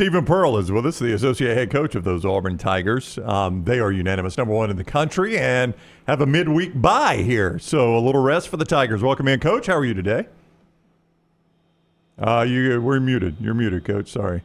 Stephen Pearl is with us, the associate head coach of those Auburn Tigers. They are unanimous number one in the country and have a midweek bye here. So a little rest for the Tigers. Welcome in, Coach. How are you today? We're muted. You're muted, Coach. Sorry.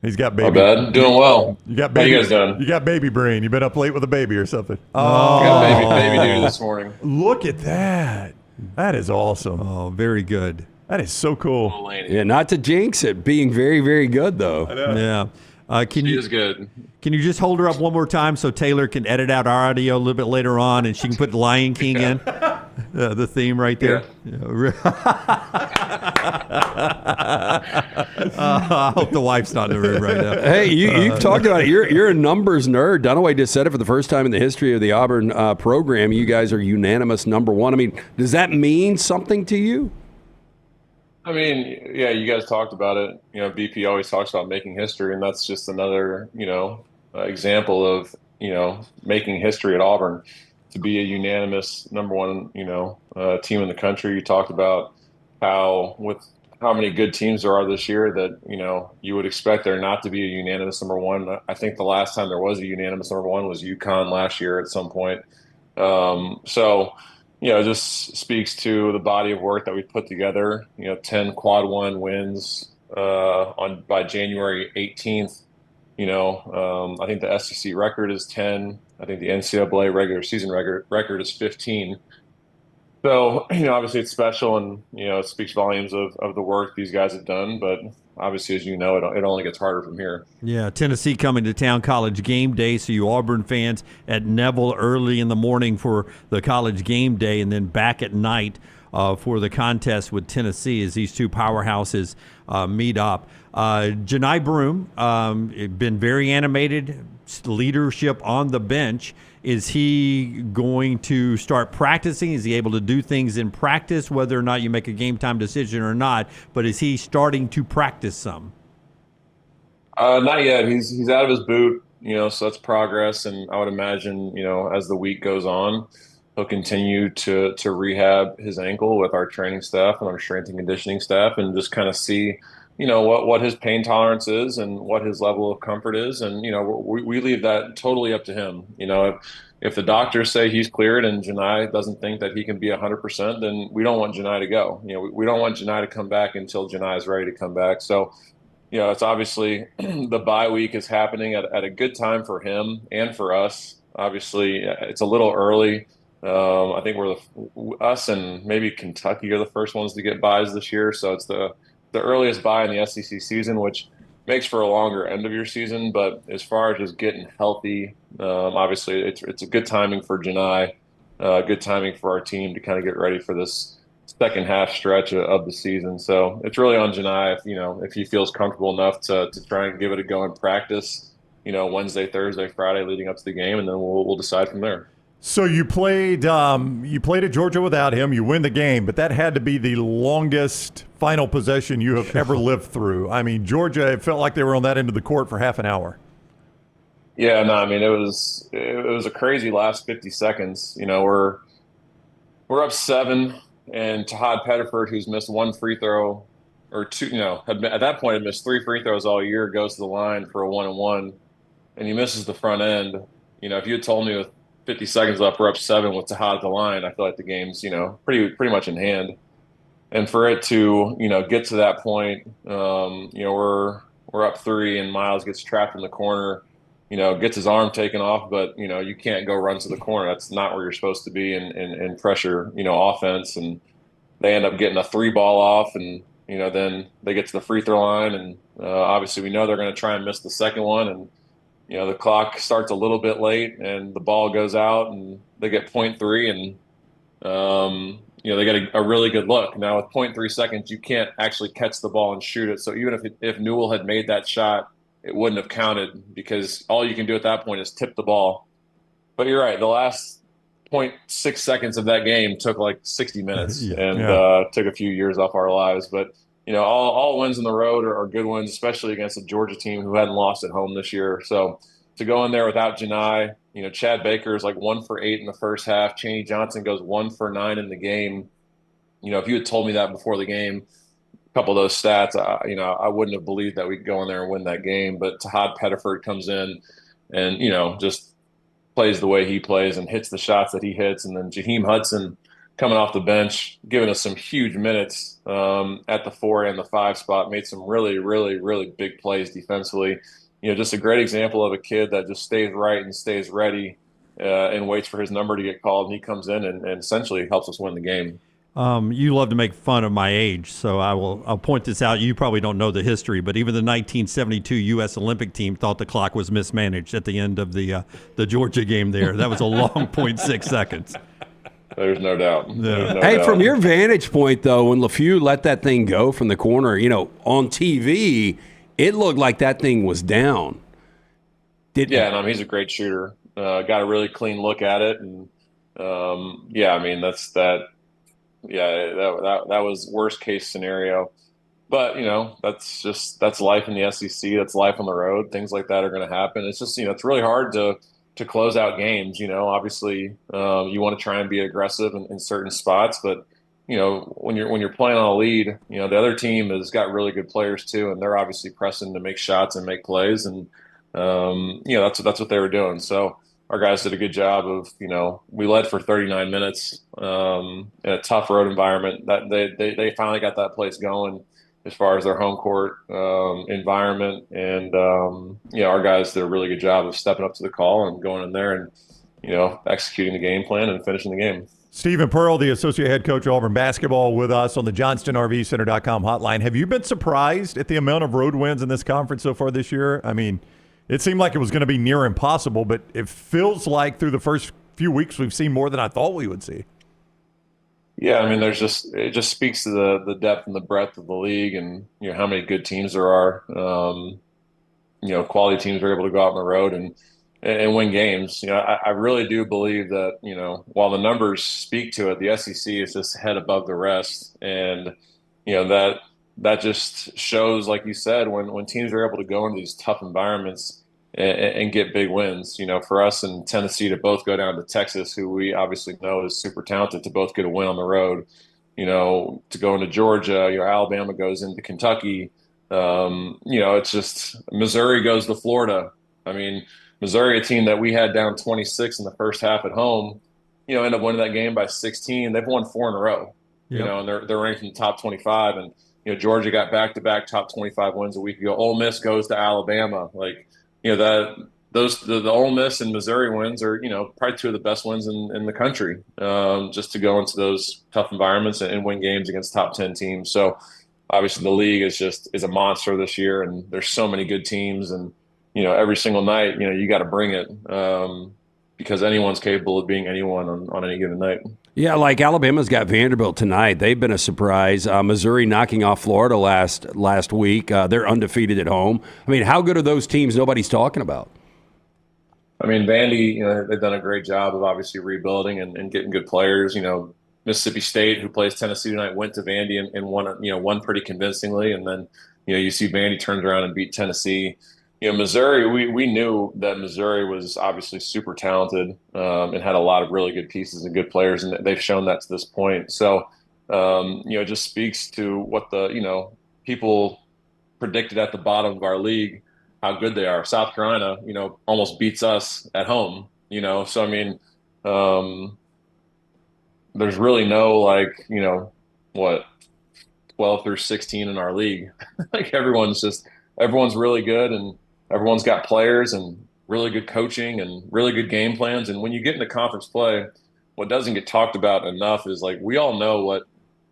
He's got baby. My bad. Doing well. You got baby. How you guys doing? You got baby brain. You been up late with a baby or something. I got baby duty this morning. Look at that. That is awesome. Oh, very good. That is so cool. Yeah, not to jinx it, being very, very good though. I know. Yeah. She is good. Can you just hold her up one more time so Taylor can edit out our audio a little bit later on, and she can put the Lion King in the theme right there? Yeah. I hope the wife's not in the room right now. Hey, you've talked about it. You're a numbers nerd. Dunaway just said it for the first time in the history of the Auburn program. You guys are unanimous number one. I mean, does that mean something to you? I mean, yeah, you guys talked about it. You know, BP always talks about making history, and that's just another, example of, making history at Auburn. To be a unanimous number one, team in the country. You talked about how many good teams there are this year that, you would expect there not to be a unanimous number one. I think the last time there was a unanimous number one was UConn last year at some point. It just speaks to the body of work that we put together. 10 quad one wins by January 18th. I think the SEC record is 10. I think the NCAA regular season record is 15. So, obviously it's special, and, it speaks volumes of the work these guys have done. But obviously, as you know, it only gets harder from here. Yeah, Tennessee coming to town college game day. So you Auburn fans at Neville early in the morning for the college game day, and then back at night for the contest with Tennessee as these two powerhouses meet up. Janai Broom, been very animated, leadership on the bench. Is he going to start practicing? Is he able to do things in practice, whether or not you make a game time decision or not? But is he starting to practice some? Not yet. He's out of his boot, so that's progress. And I would imagine, as the week goes on, he'll continue to rehab his ankle with our training staff and our strength and conditioning staff, and just kind of see, what his pain tolerance is and what his level of comfort is. And, we leave that totally up to him. If the doctors say he's cleared and Janai doesn't think that he can be 100%, then we don't want Janai to go. We don't want Janai to come back until Janai is ready to come back. So, it's obviously the bye week is happening at a good time for him and for us. Obviously, it's a little early. I think us and maybe Kentucky are the first ones to get byes this year. So it's the earliest bye in the SEC season, which makes for a longer end of your season. But as far as just getting healthy, obviously it's a good timing for Janai, good timing for our team to kind of get ready for this second half stretch of the season. So it's really on Janai if he feels comfortable enough to try and give it a go in practice, Wednesday, Thursday, Friday leading up to the game, and then we'll decide from there. So you played at Georgia without him. You win the game, but that had to be the longest final possession you have ever lived through. I mean, Georgia, it felt like they were on that end of the court for half an hour. Yeah, no, I mean, it was a crazy last 50 seconds. We're up 7, and Tahaad Pettiford, who's missed one free throw or two, at that point had missed 3 free throws all year, goes to the line for a 1-and-1, and he misses the front end. If you had told me with 50 seconds left, we're up 7 with Tahad at the line, I feel like the game's, pretty much in hand. And for it to, get to that point, we're up 3 and Miles gets trapped in the corner, gets his arm taken off, but, you can't go run to the corner. That's not where you're supposed to be in pressure, offense. And they end up getting a 3 ball off, and, then they get to the free throw line, and obviously we know they're going to try and miss the second one. And, the clock starts a little bit late and the ball goes out and they get 0.3, and, they get a really good look. Now with 0.3 seconds, you can't actually catch the ball and shoot it. So even if Newell had made that shot, it wouldn't have counted, because all you can do at that point is tip the ball. But you're right. The last 0.6 seconds of that game took like 60 minutes and took a few years off our lives. But, all wins in the road are good wins, especially against a Georgia team who hadn't lost at home this year. So to go in there without Janai, Chad Baker is like 1 for 8 in the first half. Chaney Johnson goes 1 for 9 in the game. If you had told me that before the game, couple of those stats, I wouldn't have believed that we could go in there and win that game. But Tahaad Pettiford comes in and, just plays the way he plays and hits the shots that he hits. And then Jaheim Hudson coming off the bench, giving us some huge minutes at the 4 and the 5 spot, made some really, really, really big plays defensively. Just a great example of a kid that just stays right and stays ready and waits for his number to get called. And he comes in and essentially helps us win the game. You love to make fun of my age, so I'll point this out. You probably don't know the history, but even the 1972 U.S. Olympic team thought the clock was mismanaged at the end of the Georgia game there. That was a long 0.6 seconds. There's no doubt. Hey, from your vantage point, though, when LeFew let that thing go from the corner, on TV, it looked like that thing was down. He's a great shooter. Got a really clean look at it. And, that was worst case scenario. But, that's life in the SEC. That's life on the road. Things like that are going to happen. It's just, it's really hard to close out games. Obviously, you want to try and be aggressive in certain spots, but when you're playing on a lead, the other team has got really good players too, and they're obviously pressing to make shots and make plays, and that's what they were doing. So our guys did a good job of, we led for 39 minutes in a tough road environment. That they finally got that place going as far as their home court environment. And, our guys did a really good job of stepping up to the call and going in there and, executing the game plan and finishing the game. Stephen Pearl, the associate head coach of Auburn basketball, with us on the JohnstonRVCenter.com hotline. Have you been surprised at the amount of road wins in this conference so far this year? I mean, it seemed like it was going to be near impossible, but it feels like through the first few weeks we've seen more than I thought we would see. Yeah, I mean, it just speaks to the depth and the breadth of the league, and how many good teams there are. Quality teams are able to go out on the road and win games. I really do believe that while the numbers speak to it, the SEC is just head above the rest, and that just shows, like you said, when teams are able to go into these tough environments and get big wins. For us in Tennessee to both go down to Texas, who we obviously know is super talented, to both get a win on the road. To go into Georgia, Alabama goes into Kentucky. It's just Missouri goes to Florida. I mean, Missouri, a team that we had down 26 in the first half at home, end up winning that game by 16. They've won 4 in a row. Yep. And they're ranked in the top 25. And Georgia got back-to-back top 25 wins a week ago. Ole Miss goes to Alabama. The Ole Miss and Missouri wins are, probably 2 of the best wins in the country, just to go into those tough environments and win games against top 10 teams. So obviously the league is a monster this year, and there's so many good teams, and, every single night, you got to bring it, because anyone's capable of being anyone on any given night. Yeah, like Alabama's got Vanderbilt tonight. They've been a surprise. Missouri knocking off Florida last week. They're undefeated at home. I mean, how good are those teams nobody's talking about? I mean, Vandy, they've done a great job of obviously rebuilding and getting good players. Mississippi State, who plays Tennessee tonight, went to Vandy and won pretty convincingly. And then, you see Vandy turns around and beat Tennessee. Missouri, we knew that Missouri was obviously super talented and had a lot of really good pieces and good players, and they've shown that to this point. So, it just speaks to what the, people predicted at the bottom of our league, how good they are. South Carolina, almost beats us at home, So, I mean, there's really no, 12 through 16 in our league. Everyone's really good, and everyone's got players and really good coaching and really good game plans. And when you get into conference play, what doesn't get talked about enough is we all know what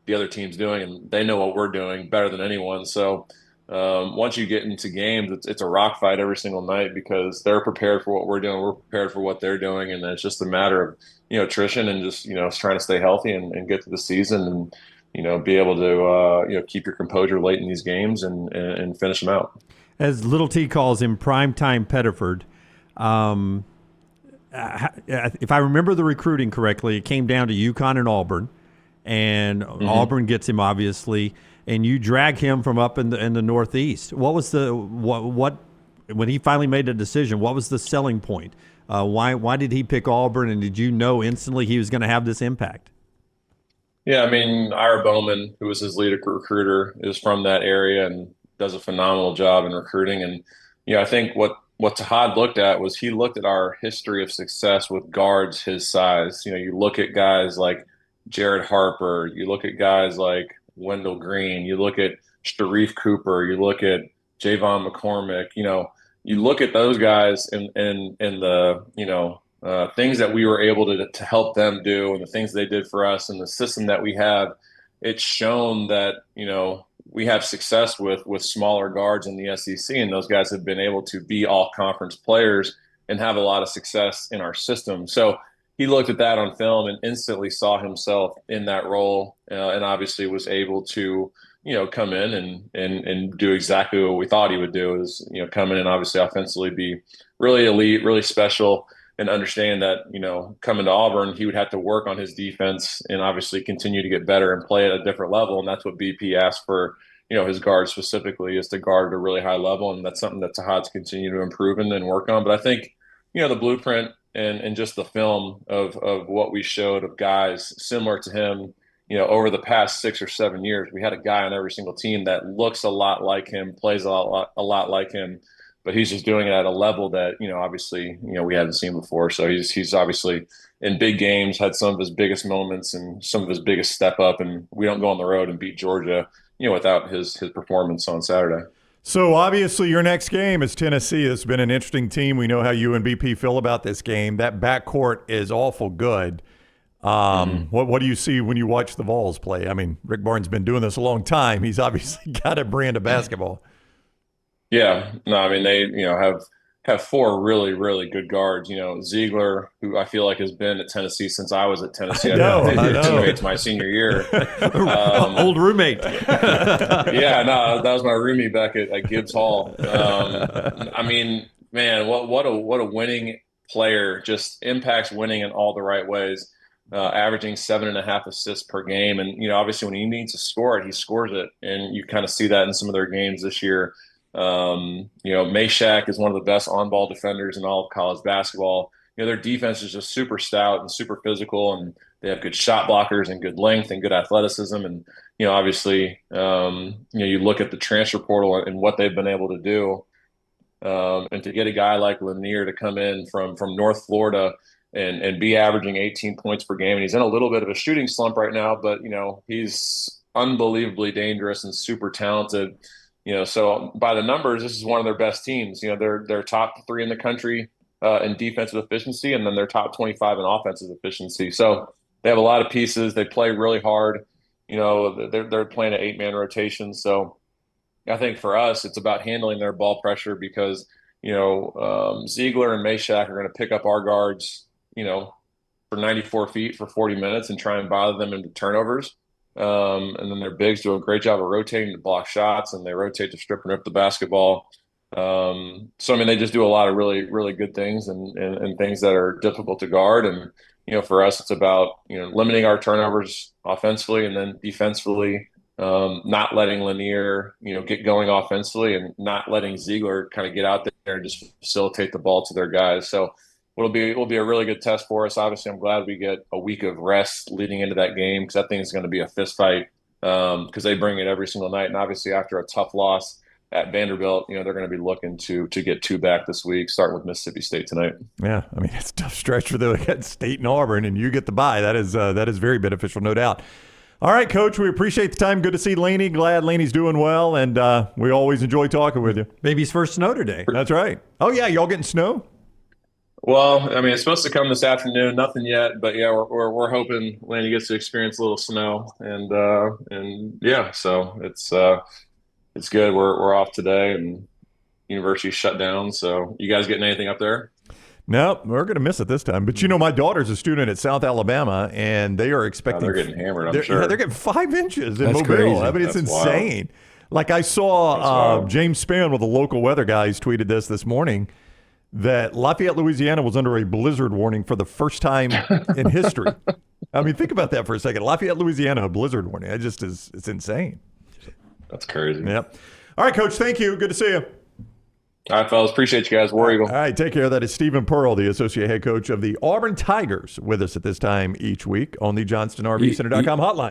the other team's doing, and they know what we're doing better than anyone. So once you get into games, it's a rock fight every single night, because they're prepared for what we're doing. We're prepared for what they're doing. And it's just a matter of, attrition and just, trying to stay healthy and get to the season and, be able to, keep your composure late in these games and finish them out. As Little T calls him, primetime Pettiford. If I remember the recruiting correctly, it came down to UConn and Auburn, and Auburn gets him, obviously, and you drag him from up in the Northeast. What was what when he finally made a decision? What was the selling point? Why did he pick Auburn, and did you know instantly he was going to have this impact? Yeah, I mean, Ira Bowman, who was his lead recruiter, is from that area and does a phenomenal job in recruiting. And I think what Tahad looked at was he looked at our history of success with guards his size. You look at guys like Jared Harper, you look at guys like Wendell Green, you look at Sharif Cooper, you look at Javon McCormick. You look at those guys and the things that we were able to help them do and the things they did for us and the system that we have. It's shown that we have success with smaller guards in the SEC, and those guys have been able to be all conference players and have a lot of success in our system. So he looked at that on film and instantly saw himself in that role, and obviously was able to come in and do exactly what we thought he would do, is come in and obviously offensively be really elite, really special, and understand that coming to Auburn, he would have to work on his defense and obviously continue to get better and play at a different level. And that's what BP asked for, his guard specifically, is to guard at a really high level, and that's something that Tahad's continue to improve and work on. But I think the blueprint and just the film of what we showed of guys similar to him, over the past 6 or 7 years, we had a guy on every single team that looks a lot like him, plays a lot like him, but he's just doing it at a level that, obviously, we hadn't seen before. So he's obviously in big games, had some of his biggest moments and some of his biggest step up, and we don't go on the road and beat Georgia, without his performance on Saturday. So obviously your next game is Tennessee. It's been an interesting team. We know how you and BP feel about this game. That backcourt is awful good. What do you see when you watch the Vols play? I mean, Rick Barnes has been doing this a long time. He's obviously got a brand of basketball. Yeah, no, I mean, they have four really, really good guards. Ziegler, who I feel like has been at Tennessee since I was at Tennessee. I know. Teammates my senior year. Old roommate. Yeah, no, that was my roomie back at Gibbs Hall. I mean, man, what a winning player! Just impacts winning in all the right ways. Averaging 7.5 assists per game, and obviously when he needs to score it, he scores it, and you kind of see that in some of their games this year. Meshack is one of the best on-ball defenders in all of college basketball. Their defense is just super stout and super physical, and they have good shot blockers and good length and good athleticism. And obviously, you look at the transfer portal and what they've been able to do, and to get a guy like Lanier to come in from North Florida and be averaging 18 points per game, and he's in a little bit of a shooting slump right now, but he's unbelievably dangerous and super talented. So by the numbers, this is one of their best teams. They're top 3 in the country in defensive efficiency, and then they're top 25 in offensive efficiency. So they have a lot of pieces. They play really hard. They're playing an 8-man rotation. So I think for us, it's about handling their ball pressure, because Ziegler and Meshack are going to pick up our guards, for 94 feet for 40 minutes and try and bother them into turnovers. And then their bigs do a great job of rotating to block shots, and they rotate to strip and rip the basketball. So, I mean, they just do a lot of really, really good things and things that are difficult to guard. And, for us, it's about, limiting our turnovers offensively, and then defensively, not letting Lanier, get going offensively, and not letting Ziegler kind of get out there and just facilitate the ball to their guys. So will be a really good test for us. Obviously, I'm glad we get a week of rest leading into that game, because that thing is going to be a fist fight, because they bring it every single night. And obviously, after a tough loss at Vanderbilt, they're going to be looking to get 2 back this week, starting with Mississippi State tonight. Yeah, I mean, it's a tough stretch for the State and Auburn, and you get the bye. That is very beneficial, no doubt. All right, Coach, we appreciate the time. Good to see Laney. Glad Laney's doing well, and we always enjoy talking with you. Baby's first snow today. That's right. Oh, yeah, y'all getting snow? Well, I mean, it's supposed to come this afternoon. Nothing yet, but yeah, we're hoping Laney gets to experience a little snow, and yeah, so it's good. We're off today, and university's shut down. So, you guys getting anything up there? No, we're going to miss it this time. But my daughter's a student at South Alabama, and they are expecting. They're getting hammered. I'm sure. Yeah, they're getting 5 inches in That's Mobile. crazy. I mean, it's That's insane. Wild. Like I saw James Spann, with the local weather guys, tweeted this morning, that Lafayette, Louisiana was under a blizzard warning for the first time in history. I mean, think about that for a second. Lafayette, Louisiana, a blizzard warning. It's insane. That's crazy. Yep. All right, Coach, thank you. Good to see you. All right, fellas. Appreciate you guys. War Eagle. All right, take care. That is Stephen Pearl, the associate head coach of the Auburn Tigers, with us at this time each week on the JohnstonRVCenter.com hotline.